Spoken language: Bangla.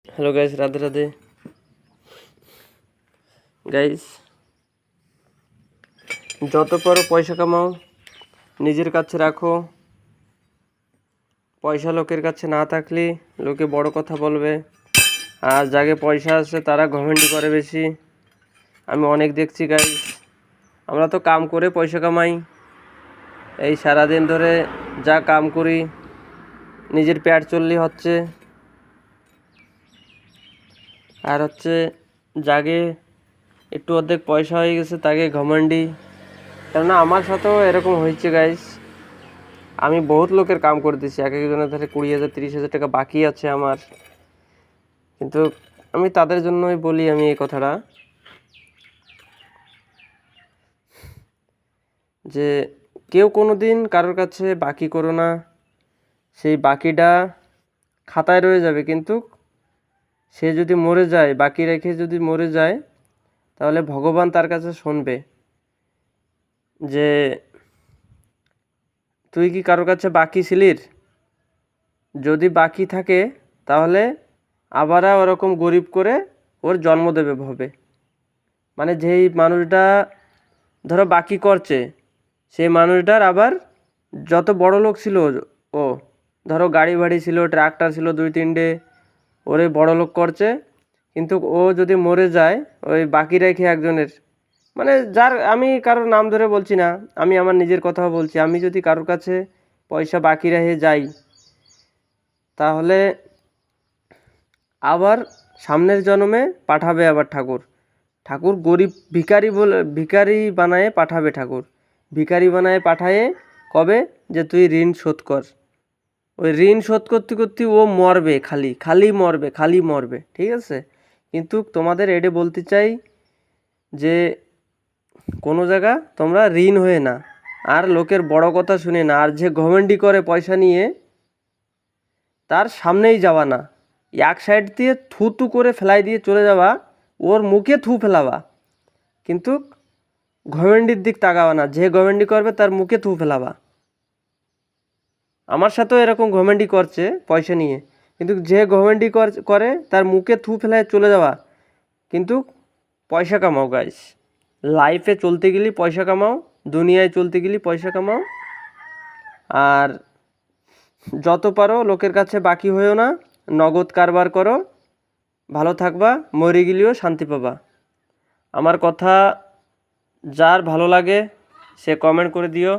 Hello guys, Radhe Radhe guys. যত পারো পয়সা কামাও, নিজের কাছে রাখো। পয়সা লোকের কাছে না থাকলে লোকে বড় কথা বলবে, আর যাকে পয়সা আছে তারা ঘমেন্ডি করে বেশি। আমি অনেক দেখছি গাইস। আমরা তো কাম করে পয়সা কামাই, এই সারাদিন ধরে যা কাম করি নিজের পেট চললি হচ্ছে। আর হচ্ছে যাকে একটু অর্ধেক পয়সা হয়ে গেছে তাকে ঘমন্ডি। কেননা আমার সাথেও এরকম হয়েছে গাইস। আমি বহুত লোকের কাম করে দিচ্ছি, এক একজনের ধরে 20,000 30,000 টাকা বাকি আছে আমার। কিন্তু আমি তাদের জন্যই বলি আমি এই কথাটা, যে কেউ কোনো দিন কারোর কাছে বাকি করো না। সেই বাকিটা খাতায় রয়ে যাবে, কিন্তু সে যদি মরে যায়, বাকি রেখে যদি মরে যায়, তাহলে ভগবান তার কাছে শুনবে যে তুই কি কারোর কাছে বাকি ছিলির। যদি বাকি থাকে তাহলে আবার ওরকম গরিব করে ওর জন্ম দেবে ভবে। মানে যেই মানুষটা ধরো বাকি করছে, সেই মানুষটার আবার যত বড় লোক ছিল, ও ধরো গাড়ি বাড়ি ছিল, ট্রাক্টর ছিল 2-3টে, ওরে বড় লোক করছে। কিন্তু ও যদি মরে যায়, ওই বাকি রেখে একজনের, মানে যার, আমি কারোর নাম ধরে বলছি না, আমি আমার নিজের কথাও বলছি। আমি যদি কারোর কাছে পয়সা বাকি রেখে যাই, তাহলে আবার সামনের জন্মে পাঠাবে আবার ঠাকুর। ঠাকুর গরিব ভিখারি বলে ভিখারি বানায়ে পাঠাবে ঠাকুর। ভিখারি বানায়ে পাঠায়ে কবে যে তুই ঋণ শোধ কর। ওই ঋণ শোধ করতে করতে ও মরবে, খালি খালি মরবে, খালি মরবে, ঠিক আছে। কিন্তু তোমাদের এডে বলতে চাই যে কোনো জায়গা তোমরা ঋণ হয়ে না, আর লোকের বড় কথা শুনে না, আর যে ঘমেন্ডি করে পয়সা নিয়ে তার সামনেই যাওয়া না। এক সাইড দিয়ে থু থু করে ফেলাই দিয়ে চলে যাওয়া, ওর মুখে থু ফেলাবা, কিন্তু ঘমেন্ডির দিক তাকাবা না। যে ঘমেন্ডি করবে তার মুখে থু ফেলাবা। আমার সাথেও এরকম ঘমেন্ডি করছে পয়সা নিয়ে, কিন্তু যে ঘমেন্ডি করে তার মুখে থু ফেলায় চলে যাওয়া। কিন্তু পয়সা কামাও গাইস, লাইফে চলতে গেলে পয়সা কামাও, দুনিয়ায় চলতে গেলে পয়সা কামাও। আর যত পারো লোকের কাছে বাকি হয়েও না, নগদ কারবার করো, ভালো থাকবা, মরে গেলেও শান্তি পাবা। আমার কথা যার ভালো লাগে সে কমেন্ট করে দিও।